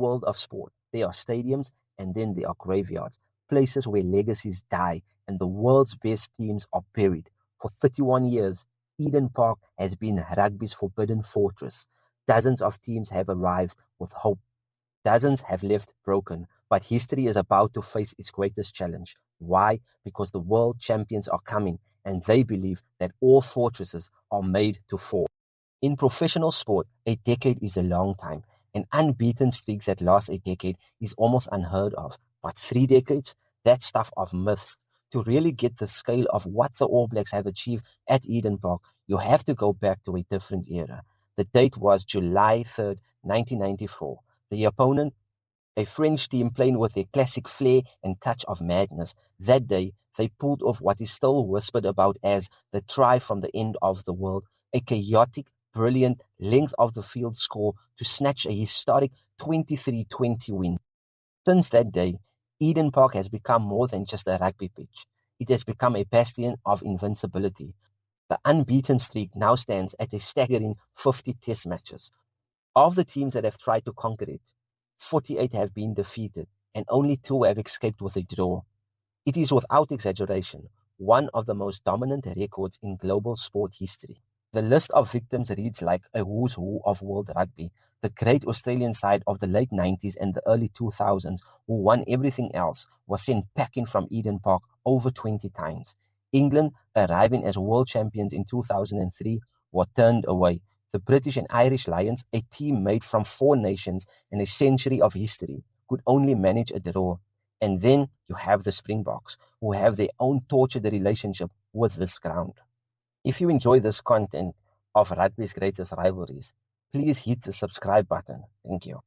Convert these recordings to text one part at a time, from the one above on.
world of sport, there are stadiums and then there are graveyards, places where legacies die and the world's best teams are buried. For 31 years, Eden Park has been rugby's forbidden fortress. Dozens of teams have arrived with hope. Dozens have left broken, but history is about to face its greatest challenge. Why? Because the world champions are coming, and they believe that all fortresses are made to fall. In professional sport, a decade is a long time. An unbeaten streak that lasts a decade is almost unheard of. But 3 decades? That's stuff of myths. To really get the scale of what the All Blacks have achieved at Eden Park, you have to go back to a different era. The date was July 3rd, 1994. The opponent, a French team playing with their classic flair and touch of madness. That day, they pulled off what is still whispered about as the try from the end of the world, a chaotic, brilliant length of the field score to snatch a historic 23-20 win. Since that day, Eden Park has become more than just a rugby pitch. It has become a bastion of invincibility. The unbeaten streak now stands at a staggering 50 test matches. Of the teams that have tried to conquer it, 48 have been defeated and only 2 have escaped with a draw. It is without exaggeration one of the most dominant records in global sport history. The list of victims reads like a who's who of world rugby. The great Australian side of the late 90s and the early 2000s, who won everything else, was sent packing from Eden Park over 20 times. England, arriving as world champions in 2003, were turned away. The British and Irish Lions, a team made from 4 nations and a century of history, could only manage a draw. And then you have the Springboks, who have their own tortured relationship with this ground. If you enjoy this content of rugby's greatest rivalries, please hit the subscribe button. Thank you.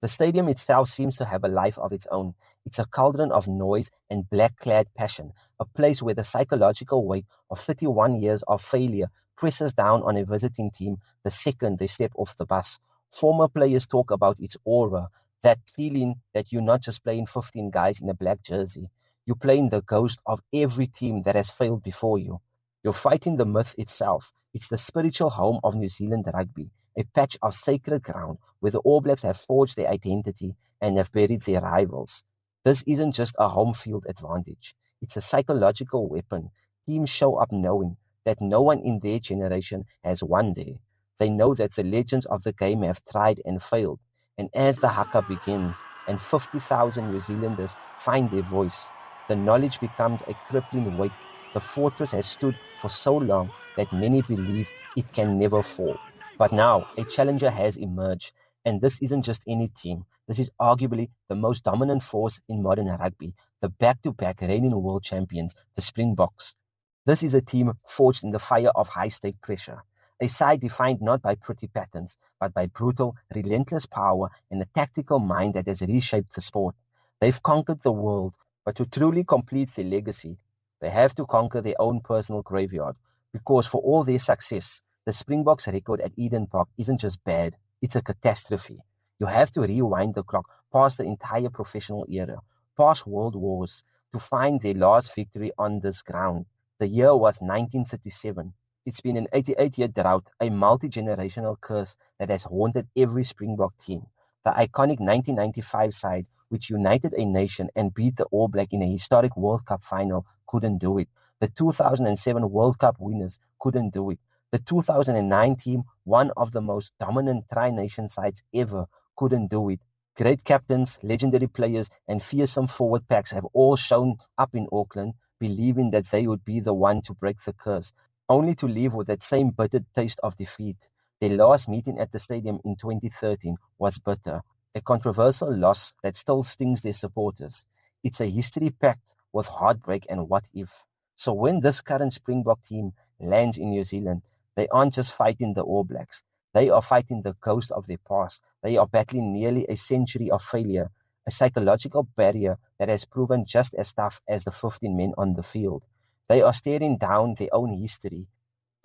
The stadium itself seems to have a life of its own. It's a cauldron of noise and black-clad passion, a place where the psychological weight of 31 years of failure presses down on a visiting team the second they step off the bus. Former players talk about its aura, that feeling that you're not just playing 15 guys in a black jersey. You're playing the ghost of every team that has failed before you. You're fighting the myth itself. It's the spiritual home of New Zealand rugby, a patch of sacred ground where the All Blacks have forged their identity and have buried their rivals. This isn't just a home field advantage. It's a psychological weapon. Teams show up knowing that no one in their generation has won there. They know that the legends of the game have tried and failed. And as the haka begins and 50,000 New Zealanders find their voice, the knowledge becomes a crippling weight. The fortress has stood for so long that many believe it can never fall. But now, a challenger has emerged, and this isn't just any team. This is arguably the most dominant force in modern rugby, the back-to-back reigning world champions, the Springboks. This is a team forged in the fire of high-stake pressure, a side defined not by pretty patterns, but by brutal, relentless power and a tactical mind that has reshaped the sport. They've conquered the world, but to truly complete their legacy, they have to conquer their own personal graveyard, because for all their success, the Springboks' record at Eden Park isn't just bad, it's a catastrophe. You have to rewind the clock past the entire professional era, past world wars, to find their last victory on this ground. The year was 1937. It's been an 88-year drought, a multi-generational curse that has haunted every Springbok team. The iconic 1995 side, which united a nation and beat the All Black in a historic World Cup final, couldn't do it. The 2007 World Cup winners couldn't do it. The 2009 team, one of the most dominant tri-nation sides ever, couldn't do it. Great captains, legendary players, and fearsome forward packs have all shown up in Auckland, believing that they would be the one to break the curse, only to leave with that same bitter taste of defeat. Their last meeting at the stadium in 2013 was bitter, a controversial loss that still stings their supporters. It's a history packed with heartbreak and what if. So when this current Springbok team lands in New Zealand, they aren't just fighting the All Blacks. They are fighting the ghost of their past. They are battling nearly a century of failure, a psychological barrier that has proven just as tough as the 15 men on the field. They are staring down their own history,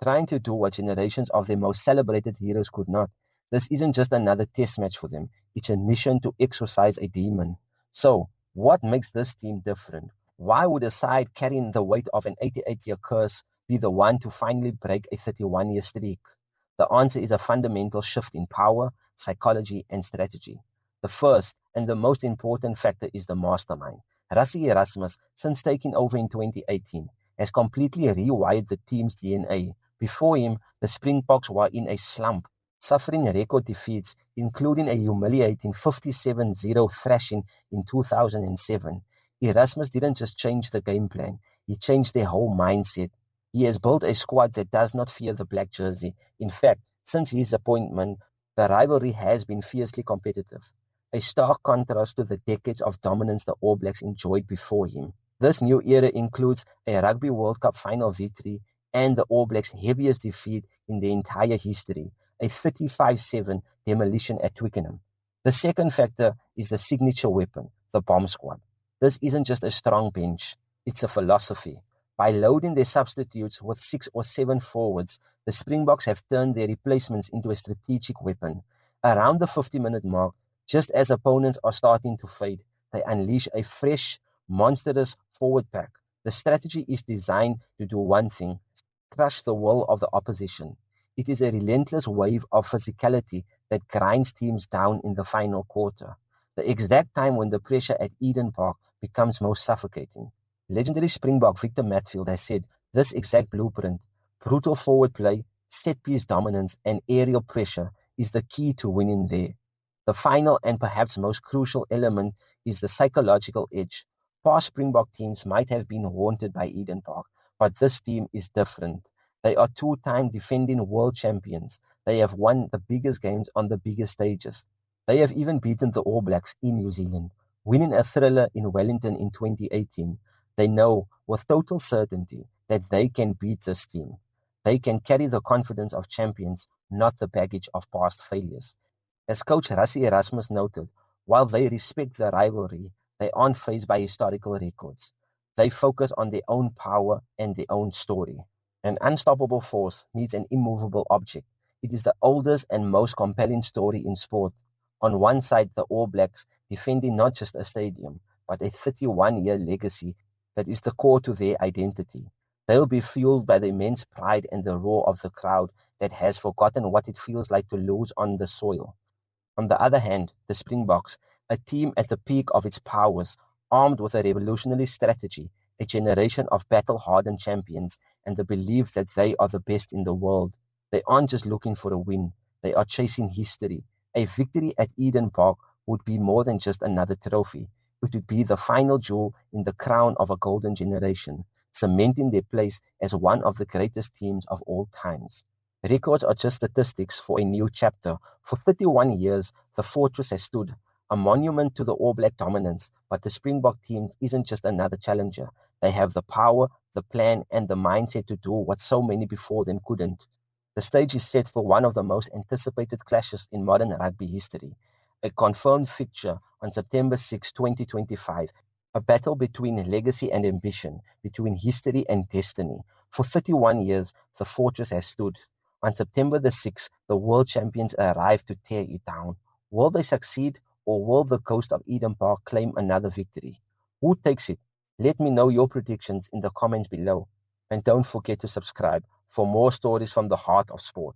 trying to do what generations of their most celebrated heroes could not. This isn't just another test match for them. It's a mission to exorcise a demon. So, what makes this team different? Why would a side carrying the weight of an 88-year curse be the one to finally break a 31-year streak? The answer is a fundamental shift in power, psychology, and strategy. The first and the most important factor is the mastermind. Rassie Erasmus, since taking over in 2018, has completely rewired the team's DNA. Before him, the Springboks were in a slump, suffering record defeats, including a humiliating 57-0 thrashing in 2007. Erasmus didn't just change the game plan, he changed their whole mindset. He has built a squad that does not fear the black jersey. In fact, since his appointment, the rivalry has been fiercely competitive, a stark contrast to the decades of dominance the All Blacks enjoyed before him. This new era includes a Rugby World Cup final victory and the All Blacks' heaviest defeat in their entire history, a 35-7 demolition at Twickenham. The second factor is the signature weapon, the bomb squad. This isn't just a strong bench, it's a philosophy. By loading their substitutes with 6 or 7 forwards, the Springboks have turned their replacements into a strategic weapon. Around the 50-minute mark, just as opponents are starting to fade, they unleash a fresh, monstrous forward pack. The strategy is designed to do one thing: crush the will of the opposition. It is a relentless wave of physicality that grinds teams down in the final quarter, the exact time when the pressure at Eden Park becomes most suffocating. Legendary Springbok Victor Matfield has said this exact blueprint: brutal forward play, set-piece dominance, and aerial pressure is the key to winning there. The final and perhaps most crucial element is the psychological edge. Past Springbok teams might have been haunted by Eden Park, but this team is different. They are two-time defending world champions. They have won the biggest games on the biggest stages. They have even beaten the All Blacks in New Zealand, winning a thriller in Wellington in 2018. They know with total certainty that they can beat this team. They can carry the confidence of champions, not the baggage of past failures. As coach Rassie Erasmus noted, while they respect the rivalry, they aren't fazed by historical records. They focus on their own power and their own story. An unstoppable force meets an immovable object. It is the oldest and most compelling story in sport. On one side, the All Blacks defending not just a stadium, but a 31-year legacy that is the core to their identity. They'll be fueled by the immense pride and the roar of the crowd that has forgotten what it feels like to lose on the soil. On the other hand, the Springboks, a team at the peak of its powers, armed with a revolutionary strategy, a generation of battle-hardened champions, and the belief that they are the best in the world. They aren't just looking for a win, they are chasing history. A victory at Eden Park would be more than just another trophy. It would be the final jewel in the crown of a golden generation, cementing their place as one of the greatest teams of all times. Records are just statistics for a new chapter. For 31 years, the fortress has stood, a monument to the All Black dominance, but the Springbok team isn't just another challenger. They have the power, the plan, and the mindset to do what so many before them couldn't. The stage is set for one of the most anticipated clashes in modern rugby history, a confirmed fixture on September 6, 2025, a battle between legacy and ambition, between history and destiny. For 31 years, the fortress has stood. On September the 6th, the world champions arrive to tear it down. Will they succeed, or will the ghost of Eden Park claim another victory? Who takes it? Let me know your predictions in the comments below. And don't forget to subscribe for more stories from the heart of sport.